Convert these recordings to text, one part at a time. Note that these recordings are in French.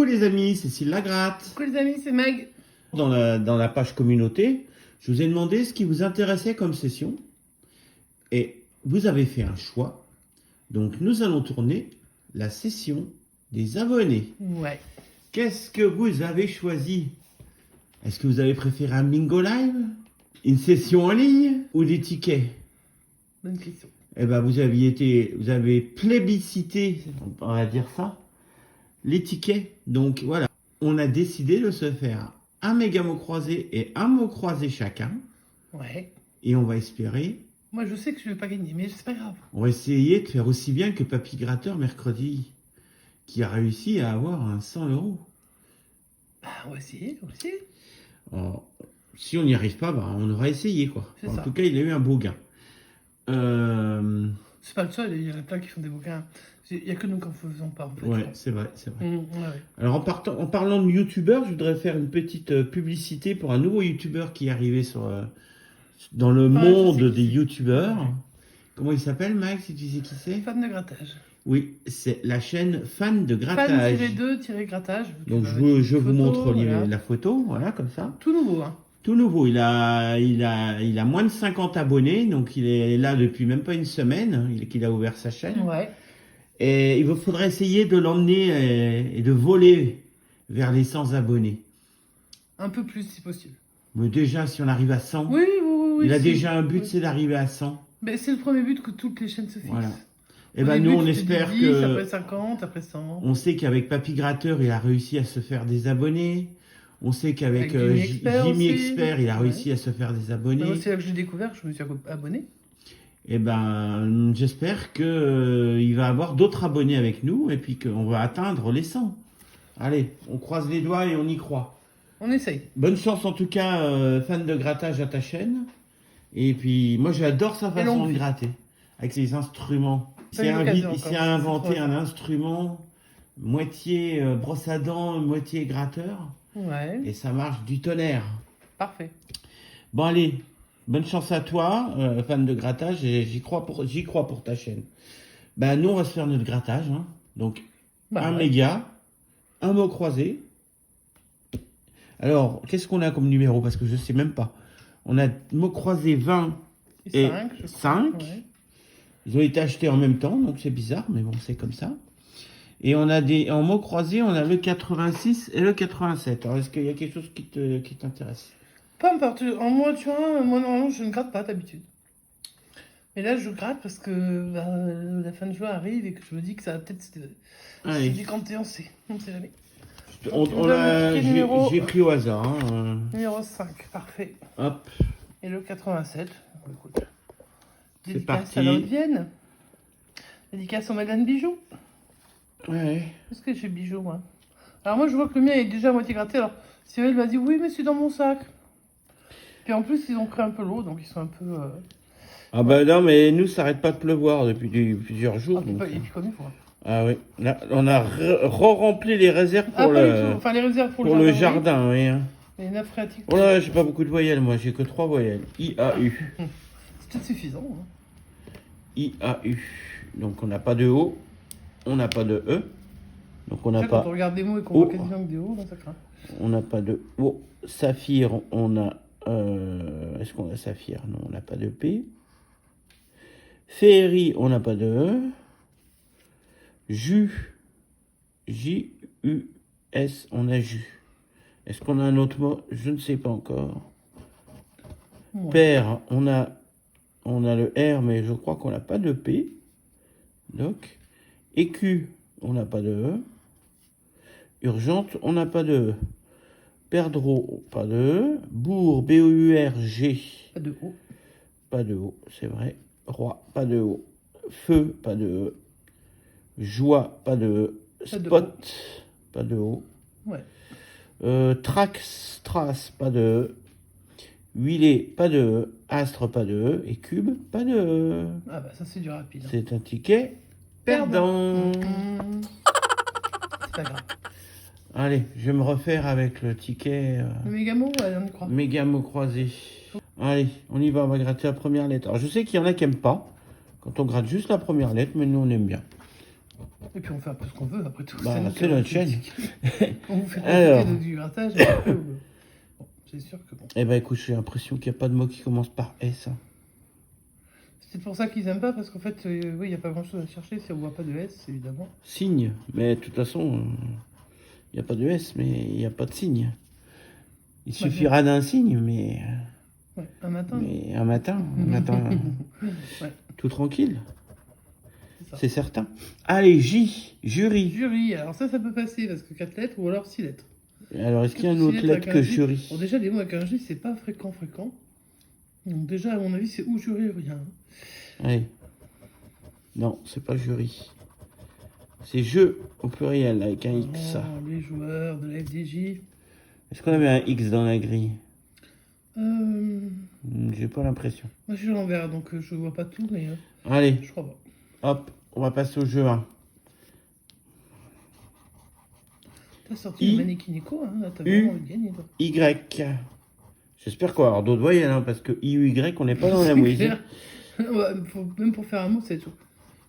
Coucou les amis, Cécile Lagratte. Coucou les amis, c'est Meg. Dans la page communauté, je vous ai demandé ce qui vous intéressait comme session. Et vous avez fait un choix. Donc nous allons tourner la session des abonnés. Ouais. Qu'est-ce que vous avez choisi? Est-ce que vous avez préféré un bingo live, une session en ligne ou des tickets? Bonne question. Eh ben vous avez plébiscité, on va dire ça, les tickets. Donc voilà, on a décidé de se faire un méga mot croisé et un mot croisé chacun. Ouais. Et on va espérer. Moi, je sais que je ne vais pas gagner, mais c'est pas grave. On va essayer de faire aussi bien que Papy Gratteur mercredi, qui a réussi à avoir un 100 €. Bah, on va essayer, on va essayer. Alors, si on n'y arrive pas, bah, on aura essayé quoi. C'est En ça. tout cas, il a eu un beau gain. C'est pas le seul, il y en a plein qui font des bouquins. Il n'y a que nous qui en faisons pas, en fait. Ouais, c'est vrai, c'est vrai. Ouais. Alors en parlant de youtubeurs, je voudrais faire une petite publicité pour un nouveau youtubeur qui est arrivé dans le monde je sais des qui c'est. youtubeurs. Ouais. Comment il s'appelle, Max, si tu sais qui c'est? Fan de grattage. Oui, c'est la chaîne Fan de Grattage. Fan-2-grattage. Donc je vous montre la photo, voilà, comme ça. Tout nouveau, hein. Tout nouveau, il a moins de 50 abonnés, donc il est là depuis même pas une semaine qu'il a ouvert sa chaîne. Ouais. Et il faudrait essayer de l'emmener et de voler vers les 100 abonnés. Un peu plus, si possible. Mais déjà, si on arrive à 100, Oui. il a si. déjà un but, Oui. c'est d'arriver à 100. Mais c'est le premier but que toutes les chaînes se fixent. Voilà. Et Au ben début, nous, on tu te espère dis 10, que... après 50, après 100. On sait qu'avec Papy Gratteur, il a réussi à se faire des abonnés. On sait qu'avec Jimmy Expert, il a réussi à se faire des abonnés. C'est là que j'ai découvert, je me suis abonné. Et ben, j'espère que il va avoir d'autres abonnés avec nous et puis qu'on va atteindre les 100. Allez, on croise les doigts et on y croit. On essaye. Bonne chance en tout cas, fan de grattage à ta chaîne. Et puis, moi j'adore sa façon de gratter, avec ses instruments. Il a inventé un instrument, moitié brosse à dents, moitié gratteur. Ouais. Et ça marche du tonnerre. Parfait. Bon allez, bonne chance à toi, fan de grattage, et j'y crois pour ta chaîne. Ben nous on va se faire notre grattage, hein. Donc méga, un mot croisé. Alors, qu'est-ce qu'on a comme numéro? Parce que je sais même pas. On a mot croisé 20 et 5. Ouais. Ils ont été achetés en même temps, donc c'est bizarre, mais bon, c'est comme ça. Et on a en mots croisés, on a le 86 et le 87. Alors, est-ce qu'il y a quelque chose qui t'intéresse? Peu importe. En moi, tu vois, moi, normalement, je ne gratte pas d'habitude. Mais là, je gratte parce que la fin de joie arrive et que je me dis que ça va peut-être se décanter, on sait jamais. J'ai pris au hasard. Hein. Numéro 5, parfait. Hop. Et le 87. Écoute. C'est Dédicace parti. à la Haute-Vienne. Dédicace au Madame Bijoux. Ouais. Qu'est-ce que j'ai Bijoux, moi? Alors moi, je vois que le mien est déjà à moitié gratté. Alors, Cyril m'a dit, oui, mais c'est dans mon sac. Puis en plus, ils ont pris un peu l'eau, donc ils sont un peu... Ah bah non, mais nous, ça n'arrête pas de pleuvoir depuis plusieurs jours. Et puis comme il faut. Ah oui, là, on a re-rempli les réserves pour les réserves pour le jardin. Oui, hein. Les nappes phréatiques. Oh là, j'ai pas beaucoup de voyelles, moi, j'ai que 3 voyelles. I-A-U. C'est peut-être suffisant. Hein. I-A-U. Donc on n'a pas de O, on n'a pas de E. Donc on n'a pas. Quand on regarde des mots et qu'on voit quasiment que des O, là, ça craint. On n'a pas de O. Saphir, on a. Est-ce qu'on a Saphir? Non, on n'a pas de P. Féerie, on n'a pas de E. Jus, J-U-S, on a jus. Est-ce qu'on a un autre mot? Je ne sais pas encore. Ouais. Père, on a le R, mais je crois qu'on n'a pas de P. Donc, écu, on n'a pas de E. Urgente, on n'a pas de E. Perdreau, pas de E. Bourg, B-O-U-R-G. Pas de O. Pas de O, c'est vrai. Roi, pas de O. Feu, pas de E. Joie, pas de E. Spot, pas de O. Ouais. Strass, pas de E. Huilé, pas de E. Astre, pas de E. Et cube, pas de E. Ah bah ça c'est du rapide. Hein. C'est un ticket perdant. C'est pas grave. Allez, je vais me refaire avec le ticket. Le méga-mot, ouais, on y croit. Méga-mot croisé. Allez, on y va, on va gratter la première lettre. Alors je sais qu'il y en a qui n'aiment pas quand on gratte juste la première lettre, mais nous on aime bien. Et puis on fait un peu ce qu'on veut, après tout. Bah, nous c'est qui avons notre chaîne. On vous fait Alors. profiter du grattage. Bon, c'est sûr que bon. Eh ben écoute, j'ai l'impression qu'il n'y a pas de mot qui commence par S. Hein. C'est pour ça qu'ils aiment pas, parce qu'en fait, oui, il n'y a pas grand chose à chercher si on voit pas de S, évidemment. Signe. Mais de toute façon, il n'y a pas de S, mais il n'y a pas de signe. Il suffira d'un signe, mais. Ouais, un matin. Mais un matin, Ouais. tout tranquille. C'est C'est certain. Allez, J, jury. Jury, alors ça peut passer, parce que 4 lettres ou alors 6 lettres. Alors, est-ce qu'il y a une autre lettre que jury? Bon, déjà, les mots avec un J, c'est pas fréquent. Donc déjà, à mon avis, c'est ou jury ou rien. Allez. Non, c'est pas jury. C'est jeu au pluriel avec un X. Oh, les joueurs de la FDJ. Est-ce qu'on avait un X dans la grille? J'ai pas l'impression. Moi, je suis à l'envers, donc je vois pas tout, mais Allez, je crois pas. hop, on va passer au jeu 1. T'as sorti le mannequin Nico, hein, là, t'as vraiment envie de gagner, toi. Y. J'espère qu'on va avoir d'autres voyelles, hein, parce que I ou Y, on n'est pas dans la mouise. Même pour faire un mot, c'est tout.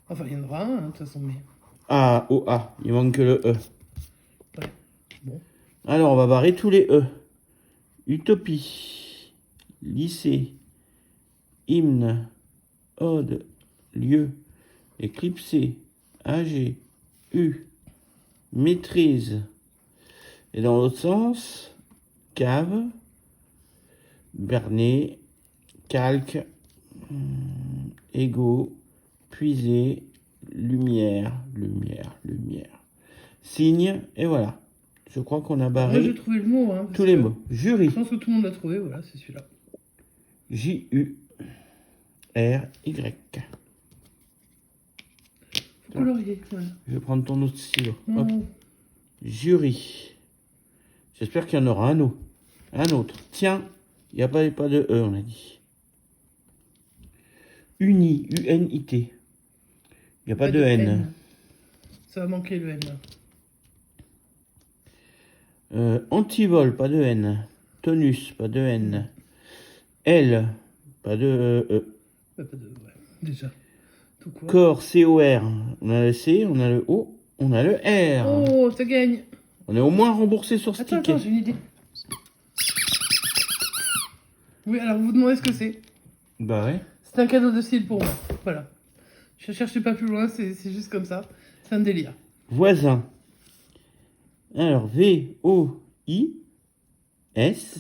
Enfin, il y en aura un, hein, de toute façon, mais... A, O, A, il manque que le E. Ouais, bon. Alors, on va barrer tous les E. Utopie, lycée, hymne, ode, lieu, éclipsé, AG, U, maîtrise. Et dans l'autre sens, cave, berner, calque, égo, puiser, lumière, signe, et voilà. Je crois qu'on a barré. Moi, j'ai trouvé le mot. Hein, tous les mots. Jury. Je pense que tout le monde l'a trouvé, voilà, c'est celui-là. J-U-R-Y. Faut colorier, voilà. Je vais prendre ton autre stylo. Non. Hop. Jury. J'espère qu'il y en aura un autre. Tiens, il n'y a pas de E, on a dit. Uni, U-N-I-T. Il n'y a pas de N. Ça va manquer le N. Antivol, pas de N. Tonus, pas de N. L, pas de E. Pas de... Ouais, déjà. Tout quoi. Corps, C-O-R. On a le C, on a le O, on a le R. Oh, ça gagne. On est au moins remboursé sur ce ticket. Attends, j'ai une idée. Oui, alors vous vous demandez ce que c'est. Bah ouais. C'est un cadeau de style pour moi. Voilà. Je cherchais pas plus loin, c'est juste comme ça. C'est un délire. Voisin. Alors, V-O-I-S.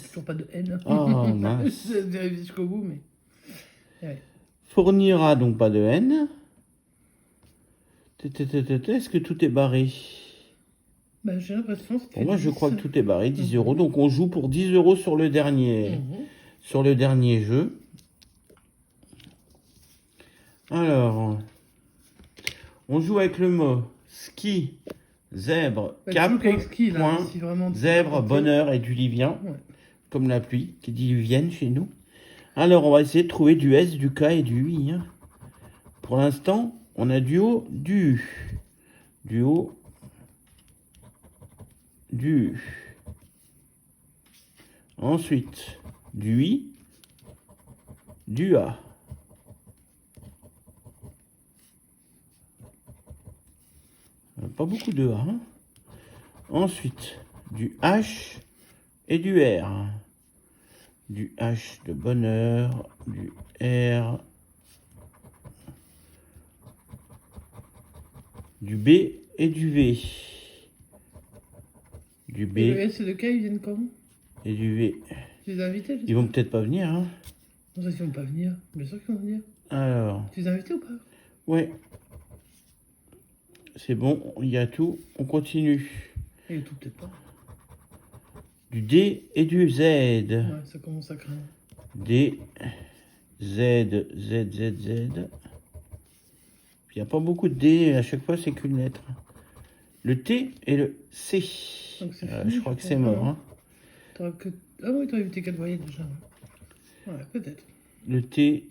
Toujours pas de N. Oh, mince. Je vérifie jusqu'au bout, mais... Ouais. Fournira, donc pas de N. Est-ce que tout est barré? Bah, j'ai l'impression que Pour moi, je crois que tout est barré. 10 euros. Donc, on joue pour 10 euros sur le dernier, sur le dernier jeu. Alors, on joue avec le mot ski, zèbre, cap, ski, là, point, si vraiment zèbre, bonheur et du livien, ouais. Comme la pluie, qui est diluvienne chez nous. Alors, on va essayer de trouver du S, du K et du I. Hein. Pour l'instant, on a du O, du U. Du O, du U. Ensuite, du I, du A. Pas beaucoup de A. Hein. Ensuite, du H et du R. Du H de bonheur, du R, du B et du V. Du B et le S et le K, ils viennent quand? Et du V. Tu les as invités? Ils vont peut-être pas venir. Hein. Non, ça, ils vont pas venir. Bien sûr qu'ils vont venir. Alors. Tu les as invités ou pas? Ouais. C'est bon, il y a tout. On continue. Et tout, peut-être pas. Du D et du Z. Ouais, ça commence à craindre. D, Z, Z, Z, Z. Il n'y a pas beaucoup de D, à chaque fois c'est qu'une lettre. Le T et le C. Je crois que c'est mort. Hein. Ah oui, t'aurais évité 4 voyelles déjà. Ouais, peut-être. Le T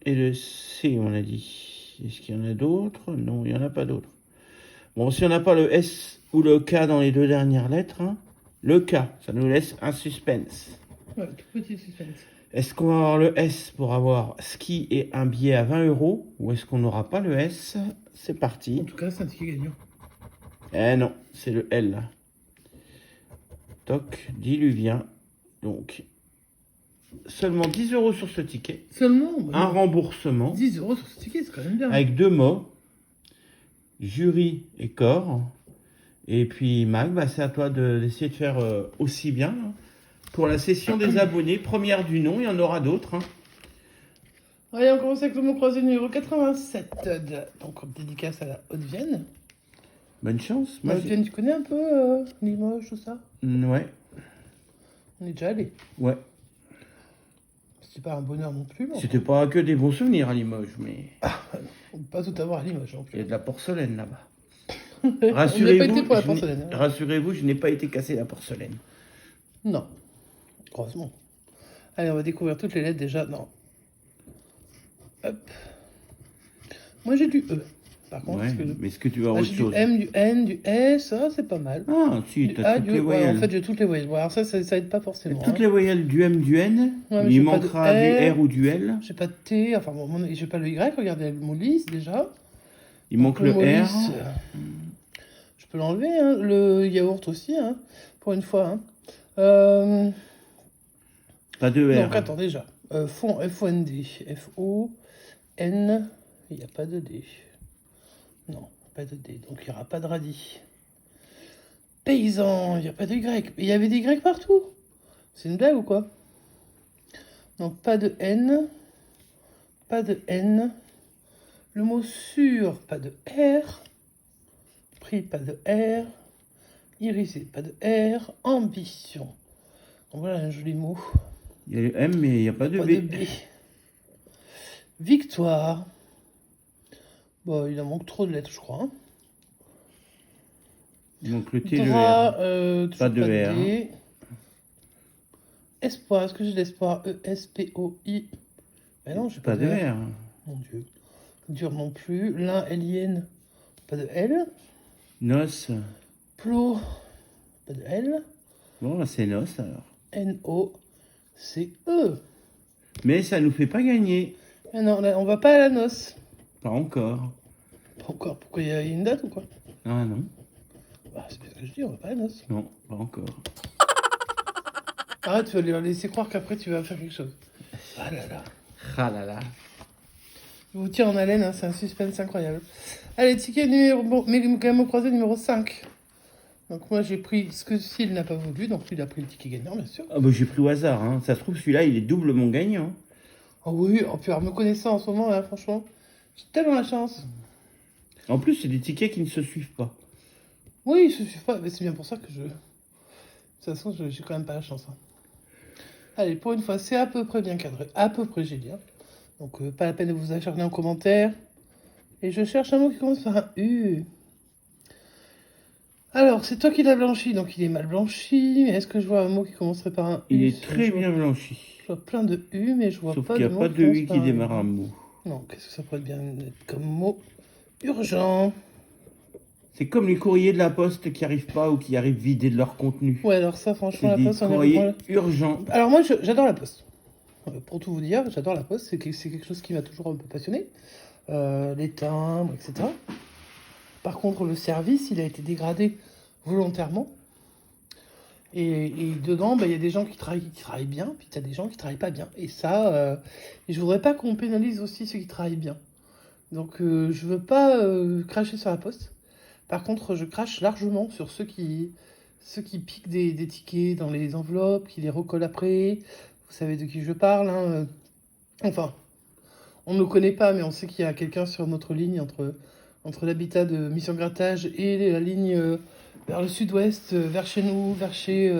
et le C, on a dit. Est-ce qu'il y en a d'autres? Non, il n'y en a pas d'autres. Bon, si on n'a pas le S ou le K dans les deux dernières lettres, hein, le K, ça nous laisse un suspense. Ouais, tout petit suspense. Est-ce qu'on va avoir le S pour avoir ski et un billet à 20 euros? Ou est-ce qu'on n'aura pas le S? C'est parti. En tout cas, c'est un ticket gagnant. Eh non, c'est le L. Toc, diluvien. Donc, seulement 10 € sur ce ticket. Seulement Un remboursement. 10 € sur ce ticket, c'est quand même bien. Avec 2 mots. Jury et corps. Et puis, Mag, bah, c'est à toi d'essayer de faire aussi bien. Hein. Pour la session des abonnés, première du nom, il y en aura d'autres. Hein. Allez, on commence avec le mot croisé numéro 87. Donc, dédicace à la Haute-Vienne. Bonne chance. La Haute-Vienne, tu connais un peu Limoges, tout ça? Ouais. On est déjà allé. Ouais. C'était pas un bonheur non plus. C'était pas que des bons souvenirs à Limoges, mais... On peut pas tout avoir à Limoges non plus. Il y a de la porcelaine là-bas. On n'a pas été pour la je porcelaine. n'ai- rassurez-vous, je n'ai pas été cassé la porcelaine. Non. Heureusement. Allez, on va découvrir toutes les lettres déjà. Non. Hop. Moi, j'ai du E. Par contre, Ouais, mais est-ce que tu vas avoir autre j'ai chose? du M, du N, du S, ça, c'est pas mal. Ah, si, Du t'as A, toutes du les E. Ouais, voyelles. en fait, j'ai toutes les voyelles. Bon, alors ça aide pas forcément. Toutes les voyelles du M, du N. Ouais, mais Il j'ai pas de manquera du R. R ou du L. J'ai pas de T, enfin, bon, j'ai pas le Y. Regardez le mot lisse déjà. Il manque le mot R. lisse, je peux l'enlever, hein. Le yaourt aussi, hein, pour une fois. Hein. Pas de R. Donc, attends, déjà. Fond, F-O-N-D. F-O-N. Il n'y a pas de D. Non, pas de D. Donc, il n'y aura pas de radis. Paysan, il n'y a pas de Y. Il y avait des Y partout. C'est une blague ou quoi? Donc, pas de N. Pas de N. Le mot sûr, pas de R. Prix, pas de R. Irisé, pas de R. Ambition. Donc, voilà un joli mot. Il y a le M, mais il n'y a pas de Pas B. de B. Victoire. Bon, il en manque trop de lettres, je crois. Hein. Il manque le T et le Drap, R. Pas de R. D. Espoir, est-ce que j'ai l'espoir? E-S-P-O-I. Mais non, j'ai Pas de R. Mon Dieu. Dur non plus. Lin, L-I-N. Pas de L. Noce. Plot. Pas de L. Bon, bah, c'est noce alors. N-O-C-E. Mais ça nous fait pas gagner. Ah non, là, on va pas à la noce. Pas encore. Pas encore. Pourquoi il y a une date ou quoi? Ah non. Bah, c'est bien ce que je dis, on va pas à la noce. Non, pas encore. Arrête, tu vas leur laisser croire qu'après tu vas faire quelque chose. Ah là là. Ah là là. Je vous tiens en haleine, hein, c'est un suspense incroyable. Allez, ticket numéro... Bon, méga croisé numéro 5. Donc moi j'ai pris ce que s'il n'a pas voulu, donc il a pris le ticket gagnant, bien sûr. Ah bah j'ai pris au hasard. Hein. Ça se trouve, celui-là, il est doublement gagnant. Oh oui, en plus, alors, me connaissant en ce moment, là, franchement, j'ai tellement la chance. En plus, c'est des tickets qui ne se suivent pas. Oui, je suis pas... Mais c'est bien pour ça que je... De toute façon, j'ai quand même pas la chance. Hein. Allez, pour une fois, c'est à peu près bien cadré. À peu près, j'ai dit. Hein. Donc, pas la peine de vous acharner en commentaire. Et je cherche un mot qui commence par un U. Alors, c'est toi qui l'as blanchi, donc il est mal blanchi. Est-ce que je vois un mot qui commencerait par un U? Il est très bien blanchi. Je vois plein de U, mais je vois Sauf pas qu'il de n'y a mot pas de U commence par qui un démarre un mot. Non, qu'est-ce que ça pourrait bien être comme mot? Urgent. C'est comme les courriers de la poste qui arrivent pas ou qui arrivent vidés de leur contenu. Ouais, alors ça, franchement, C'est la des poste, on est courriers urgents. Alors moi, j'adore la poste. Pour tout vous dire, j'adore la poste. C'est quelque chose qui m'a toujours un peu passionné. Les timbres, etc. Par contre, le service, il a été dégradé volontairement. Et dedans, il y a des gens qui travaillent bien, puis tu as des gens qui travaillent pas bien. Et ça, je voudrais pas qu'on pénalise aussi ceux qui travaillent bien. Donc, je veux pas cracher sur la poste. Par contre, je crache largement sur ceux qui piquent des tickets dans les enveloppes, qui les recollent après. Vous savez de qui je parle. Hein. Enfin, on ne le connaît pas, mais on sait qu'il y a quelqu'un sur notre ligne entre l'habitat de Mission Grattage et la ligne vers le sud-ouest, vers chez nous, vers chez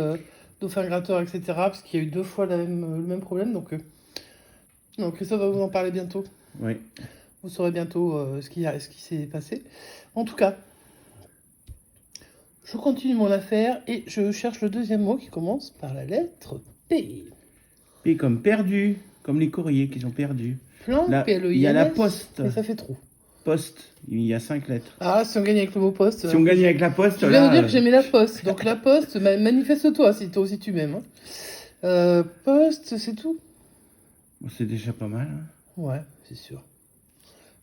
Dauphin Gratteur, etc. Parce qu'il y a eu 2 fois le même problème. Donc, Christophe va vous en parler bientôt. Oui. Vous saurez bientôt ce qui s'est passé. En tout cas, je continue mon affaire et je cherche le deuxième mot qui commence par la lettre P. P comme perdu, comme les courriers qui sont perdus. Plan, Là, P-L-E-I-N-S, il y a la poste. mais ça fait trop. Poste, il y a 5 lettres. Ah, si on gagne avec le mot poste... Si on gagne avec la poste, je viens là... de dire que j'aimais la poste. Donc la poste, manifeste-toi si toi aussi tu m'aimes. Hein. Poste, c'est tout? C'est déjà pas mal. Hein. Ouais, c'est sûr.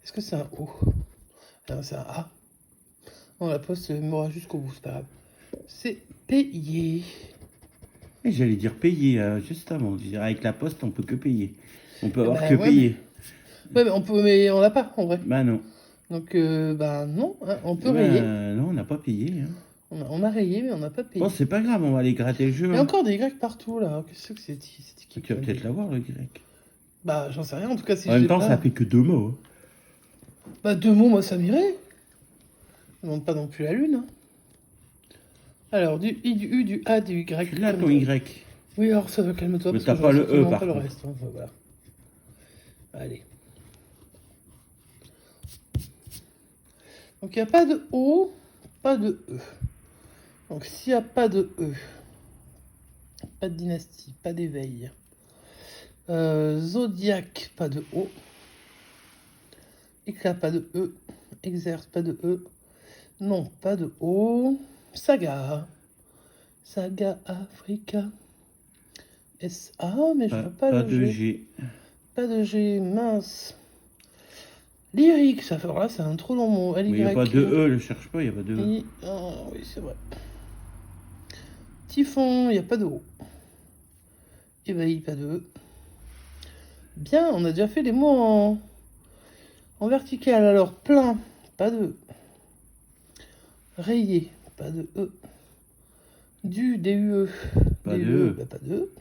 Est-ce que c'est un O? Non, c'est un A. Non, la poste m'aura jusqu'au bout, c'est pas grave. C'est payé. Et j'allais dire payer, juste avant. Je dirais, avec la poste, on peut que payer. On peut avoir Bah, que ouais, payer. Ouais, mais mais on l'a pas, en vrai. Bah non. Donc, bah non, hein, on peut Bah, rayer. non, on n'a pas payé. Hein. On a rayé, mais on n'a pas payé. Bon, c'est pas grave, on va aller gratter le jeu. Il y a Hein. encore des grecs partout, là. Qu'est-ce que c'est qui Tu vas peut-être l'avoir, le grec. Bah, j'en sais rien. En tout cas, si En je même l'ai temps, pas... ça fait que 2 mots. Hein. Bah, 2 mots, moi, ça m'irait. Je demande pas non plus la lune. Hein. Alors, du I, du U, du A, du Y. Tu l'as, ton Y. Oui, alors ça va, calme-toi. Mais parce t'as que pas je le sais E, absolument par pas le contre. reste. Hein, voilà. Allez. Donc, il n'y a pas de O, pas de E. Donc, s'il n'y a pas de E, pas de dynastie, pas d'éveil. Zodiac, pas de O. Éclat, pas de E. Exerce, pas de E. Non, pas de O. Saga. Saga Africa. S-A, mais je vois pas le de G. G. Pas de G, mince. Lyrique, ça fait. Alors là, c'est un trop long mot. Il n'y a pas de E, ne cherche pas, il n'y a pas de E. Oh, oui, c'est vrai. Typhon, il n'y a pas de O. Éveil, pas de E. Bien, on a déjà fait les mots en vertical. Alors, plein, pas de E. Rayé, pas de E. Du, DUE, Pas de E. Bah, pas de E.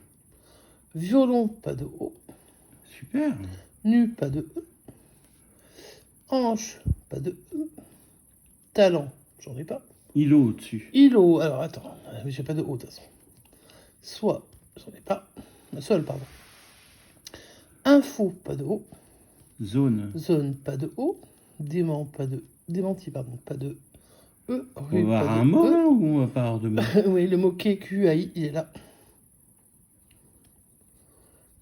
Violon, pas de O. Super. Nu, pas de E. Hanche, pas de E. Talent, j'en ai pas. Îlot au-dessus. Îlot, alors attends, j'ai pas de O de toute façon. Soit, j'en ai pas. Seul, pardon. Info, pas de O. Zone. Zone, pas de O. Démenti, pardon, pas de E. On va avoir un mot là ou on va pas avoir de mot? Oui, le mot QAI, il est là.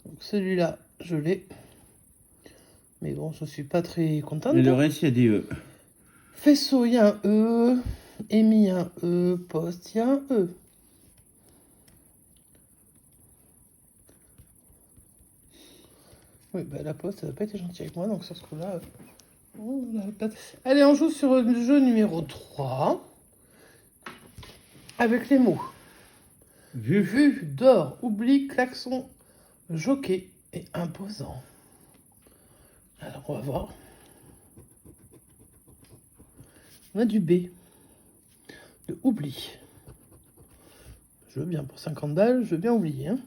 Donc celui-là, je l'ai. Mais bon, je suis pas très contente. Et le reste, il y a des E. Faisceau, il y a un E. Émis, il y a un E. Poste, il y a un E. Oui, bah la poste, elle n'a pas été gentille avec moi, donc sur ce coup-là... Allez, on joue sur le jeu numéro 3. Avec les mots. Vu, d'or, oubli, klaxon, jockey et imposant. Alors, on va voir. On a du B. De oubli. Je veux bien, pour 50 balles, je veux bien oublier. Hein.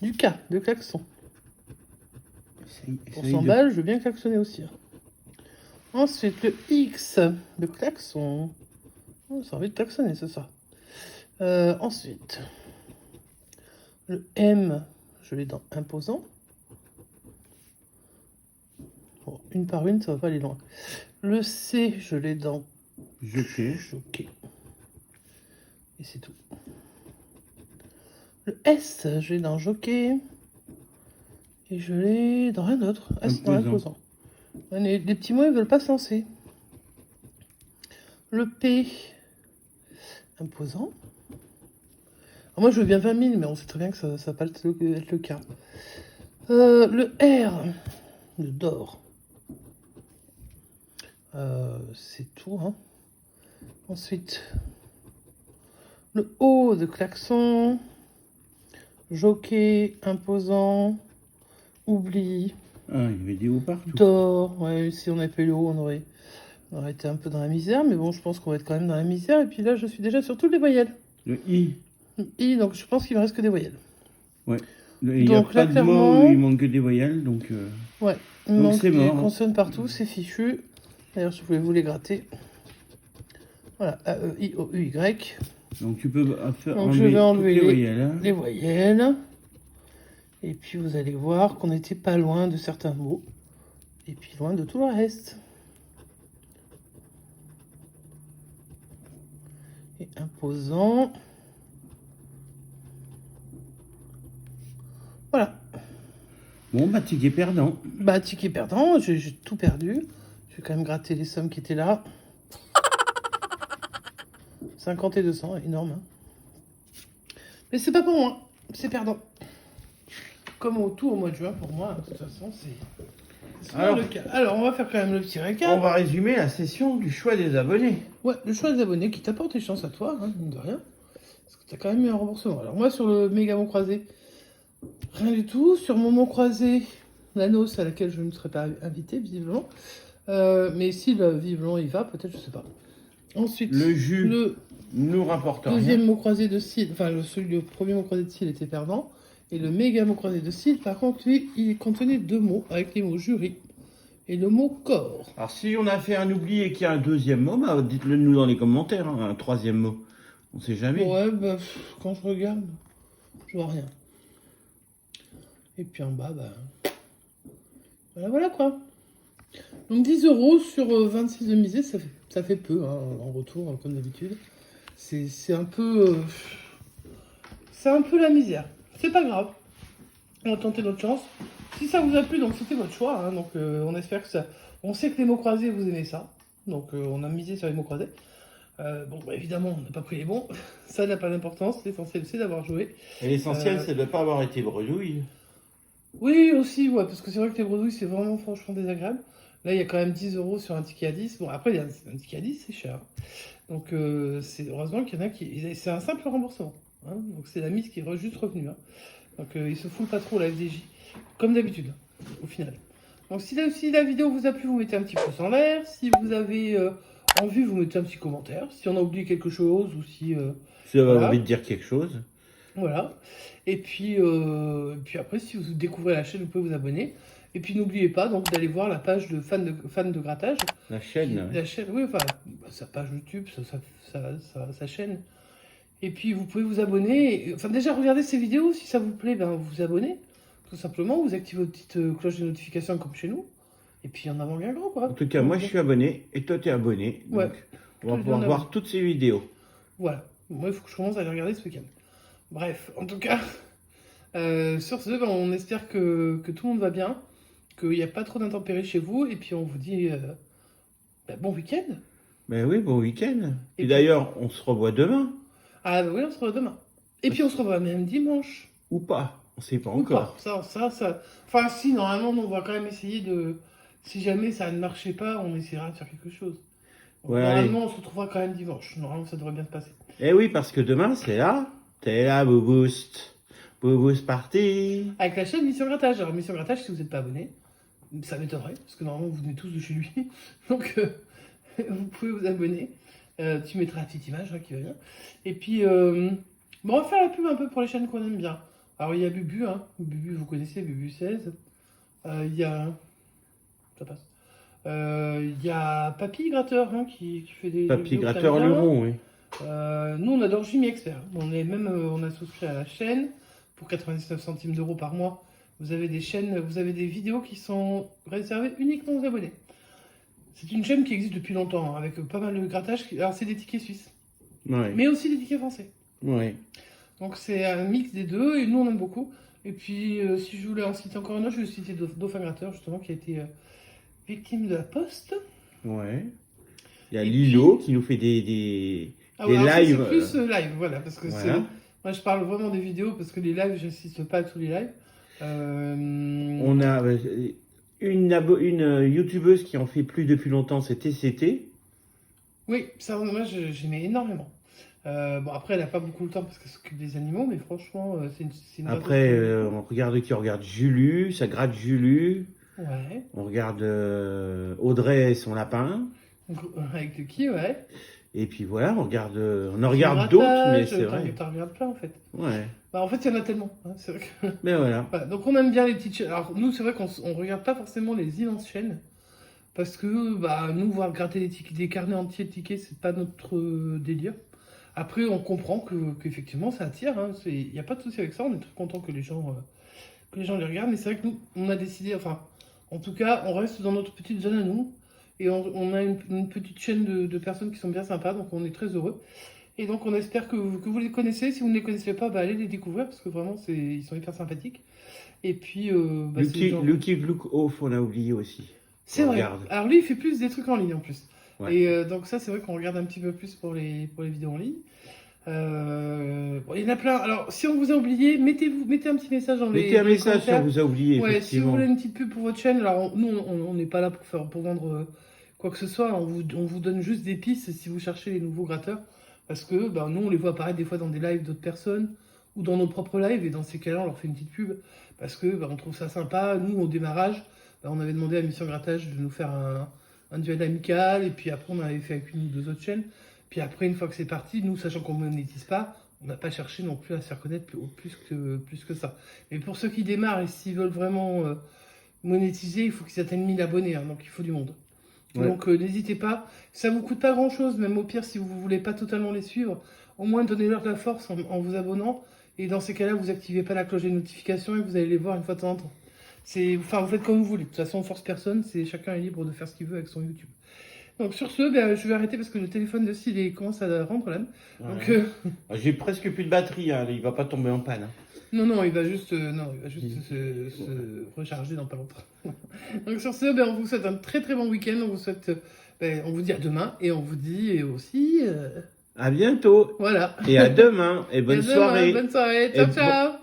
Du K, de klaxon. Pour 100 balles, je veux bien klaxonner aussi. Hein. Ensuite, le X, de klaxon. Oh, ça a envie de klaxonner, c'est ça. Ensuite, le M, je l'ai dans imposant. Bon, une par une, ça va pas aller loin. Le C, je l'ai dans jockey. Et c'est tout. Le S, je l'ai dans jockey. Et je l'ai dans rien d'autre. Ah, c'est dans imposant. Les petits mots, ils veulent pas se lancer. Le P, imposant. Alors moi, je veux bien 20 000, mais on sait très bien que ça ne va pas être le cas. Le R, le d'or. C'est tout. Hein. Ensuite, le O de klaxon. Jockey, imposant. Oubli. Ah, il y avait des O partout. D'or. Ouais, si on avait pas eu le O, on aurait été un peu dans la misère. Mais bon, je pense qu'on va être quand même dans la misère. Et puis là, je suis déjà sur toutes les voyelles. Le I. I, donc je pense qu'il me reste que des voyelles. Ouais. Il n'y a pas de mots, il manque que des voyelles, donc... Ouais, il manque des mort. consonnes partout, c'est fichu. D'ailleurs, je voulais vous les gratter. Voilà, A, E, I, O, U, Y. Donc tu peux faire donc je vais enlever les voyelles. Hein. Les voyelles. Et puis vous allez voir qu'on n'était pas loin de certains mots. Et puis loin de tout le reste. Et imposant. Voilà. Bon, bah, ticket perdant. Bah, ticket perdant, j'ai tout perdu. Je vais quand même gratter les sommes qui étaient là. 50 et 200, énorme. Hein. Mais c'est pas pour moi, c'est perdant. Comme tout au mois de juin, pour moi, de toute façon, c'est... Alors, on va faire quand même le petit récap. On va résumer la session du choix des abonnés. Ouais, le choix des abonnés qui t'apporte des chances à toi, hein, mine de rien. Parce que t'as quand même eu un remboursement. Alors, moi, sur le méga mot croisé, rien du tout. Sur mon mot croisé, la noce à laquelle je ne serais pas invité, visiblement. Mais si, visiblement, il va, peut-être, je sais pas. Ensuite, le jus nous rapporte rien. Deuxième mot croisé de Sid, enfin, le premier mot croisé de Sid était perdant. Et le méga mot croisé de Sid, par contre, lui, il contenait 2 mots, avec les mots jury et le mot corps. Alors, si on a fait un oubli et qu'il y a un deuxième mot, bah, dites-le nous dans les commentaires, hein, un troisième mot. On sait jamais. Ouais, bah, quand je regarde, je vois rien. Et puis en bas, bah... Voilà quoi. Donc 10 € sur 26 de misée, ça fait peu, hein, en retour, comme d'habitude. C'est un peu... c'est un peu la misère. C'est pas grave. On va tenter notre chance. Si ça vous a plu, donc c'était votre choix. Hein, donc on espère que ça... On sait que les mots croisés, vous aimez ça. Donc on a misé sur les mots croisés. Bon, bah, évidemment, on n'a pas pris les bons. Ça n'a pas d'importance. L'essentiel, c'est d'avoir joué. Et l'essentiel, c'est de ne pas avoir été bredouille. Oui, aussi, ouais, parce que c'est vrai que les bredouilles, c'est vraiment franchement désagréable. Là, il y a quand même 10 € sur un ticket à 10. Bon, après, un ticket à 10, c'est cher. Donc, c'est heureusement qu'il y en a qui... C'est un simple remboursement. Hein, donc, c'est la mise qui est juste revenue. Hein. Donc, ils se foutent pas trop, la FDJ. Comme d'habitude, au final. Donc, si la vidéo vous a plu, vous mettez un petit pouce en l'air. Si vous avez envie, vous mettez un petit commentaire. Si on a oublié quelque chose ou si... si vous avez envie de dire quelque chose. Voilà. Et puis après, si vous découvrez la chaîne, vous pouvez vous abonner. Et puis n'oubliez pas donc d'aller voir la page de fans de grattage. La chaîne. La chaîne, oui, enfin, sa page YouTube, sa chaîne. Et puis vous pouvez vous abonner. Enfin, déjà, regardez ces vidéos. Si ça vous plaît, ben, vous vous abonnez. Tout simplement, vous activez votre petite cloche de notification comme chez nous. Et puis en avant bien grand, quoi. En tout cas, moi, je suis abonné. Et toi, tu es abonné. Donc, ouais. On va pouvoir voir toutes ces vidéos. Voilà. Moi, il faut que je commence à les regarder ce week-end. Bref, en tout cas, sur ce, ben, on espère que tout le monde va bien, qu'il n'y a pas trop d'intempéries chez vous, et puis on vous dit ben, bon week-end. Ben oui, bon week-end. Et d'ailleurs, on se revoit demain. Ah ben oui, on se revoit demain. Et puis on se revoit même dimanche. Ou pas, on ne sait pas encore. Pas. Ça... Enfin si, normalement, on va quand même essayer de... Si jamais ça ne marchait pas, on essaiera de faire quelque chose. Donc, ouais, normalement, on se retrouvera quand même dimanche. Normalement, ça devrait bien se passer. Eh oui, parce que demain, c'est là. T'es là, Bouboost. Bouboost parti. Avec la chaîne Mission Grattage. Alors, Mission Grattage, si vous n'êtes pas abonné, ça m'étonnerait, parce que normalement, vous venez tous de chez lui. Donc, vous pouvez vous abonner. Tu mettras la petite image hein, qui va bien. Et puis, bon, on va faire la pub un peu pour les chaînes qu'on aime bien. Alors, il y a Bubu, hein. Bubu, vous connaissez, Bubu 16. Il y a... Ça passe. Il y a Papy Gratteur, hein, qui fait des... Papy Gratteur Luron, oui. Nous, on adore Jimmy Expert. On a souscrit à la chaîne pour 99 centimes d'euros par mois. Vous avez des vidéos qui sont réservées uniquement aux abonnés. C'est une chaîne qui existe depuis longtemps, avec pas mal de grattage. Alors, c'est des tickets suisses, ouais. Mais aussi des tickets français. Ouais. Donc, c'est un mix des deux, et nous, on aime beaucoup. Et puis, si je voulais en citer encore un autre, je vais citer Dauphin Gratteur, justement, qui a été victime de la poste. Ouais. Il y a Lilo qui nous fait des lives. C'est plus live, voilà, parce que voilà. Moi, je parle vraiment des vidéos, parce que les lives, j'assiste pas à tous les lives. On a une youtubeuse qui en fait plus depuis longtemps, c'est TCT. Oui, ça, moi, j'aimais énormément. Bon, après, elle n'a pas beaucoup de temps parce qu'elle s'occupe des animaux, mais franchement, c'est une après, on regarde qui? On regarde Julu, ça gratte Julu. Ouais. On regarde Audrey et son lapin. Avec le qui, ouais. Et puis voilà, on en regarde d'autres, mais c'est vrai. T'en regardes plein, en fait. Ouais. Bah, en fait, il y en a tellement. Hein, c'est vrai que... Mais voilà. Donc, on aime bien les petites chaînes. Alors, nous, c'est vrai qu'on ne regarde pas forcément les immenses chaînes. Parce que, bah, nous, voir gratter des carnets entiers de tickets, c'est pas notre délire. Après, on comprend qu'effectivement, ça attire. Hein. Il n'y a pas de souci avec ça. On est très content que les gens les regardent. Mais c'est vrai que nous, on a décidé, enfin, en tout cas, on reste dans notre petite zone à nous. Et on a une petite chaîne de personnes qui sont bien sympas. Donc, on est très heureux. Et donc, on espère que vous les connaissez. Si vous ne les connaissez pas, bah, allez les découvrir. Parce que vraiment, ils sont hyper sympathiques. Et puis, bah, Lucky Look Off, on a oublié aussi. C'est vrai. Alors, lui, il fait plus des trucs en ligne en plus. Ouais. Et donc ça, c'est vrai qu'on regarde un petit peu plus pour les vidéos en ligne. Bon, il y en a plein. Alors, si on vous a oublié, mettez un petit message dans Mettez un les message si on commentaires. vous a oublié, Ouais, si vous effectivement. voulez une petite pub pour votre chaîne, alors nous, on n'est pas là pour vendre quoi que ce soit. On vous donne juste des pistes si vous cherchez les nouveaux gratteurs. Parce que nous, on les voit apparaître des fois dans des lives d'autres personnes ou dans nos propres lives. Et dans ces cas-là, on leur fait une petite pub. Parce que on trouve ça sympa. Nous, au démarrage, on avait demandé à Mission Grattage de nous faire un duel amical. Et puis après, on avait fait avec une ou deux autres chaînes. Puis après, une fois que c'est parti, nous, sachant qu'on ne monétise pas, on n'a pas cherché non plus à se faire connaître plus que ça. Mais pour ceux qui démarrent et s'ils veulent vraiment monétiser, il faut qu'ils atteignent 1000 abonnés, hein, donc il faut du monde. Ouais. Donc n'hésitez pas, ça vous coûte pas grand chose, même au pire si vous voulez pas totalement les suivre, au moins donnez-leur de la force en vous abonnant, et dans ces cas-là, vous activez pas la cloche des notifications et vous allez les voir une fois de temps en temps. Enfin, vous faites comme vous voulez, de toute façon on force personne, chacun est libre de faire ce qu'il veut avec son YouTube. Donc sur ce, je vais arrêter parce que le téléphone de Cyril commence à rendre l'âme. Ouais. J'ai presque plus de batterie, hein. Il va pas tomber en panne. Hein. Non, il va juste, se recharger dans pas longtemps. Donc sur ce, on vous souhaite un très très bon week-end. On vous dit à demain et on vous dit aussi... À bientôt. Voilà. Et à demain. Et bonne soirée. Bonne soirée. Ciao, ciao.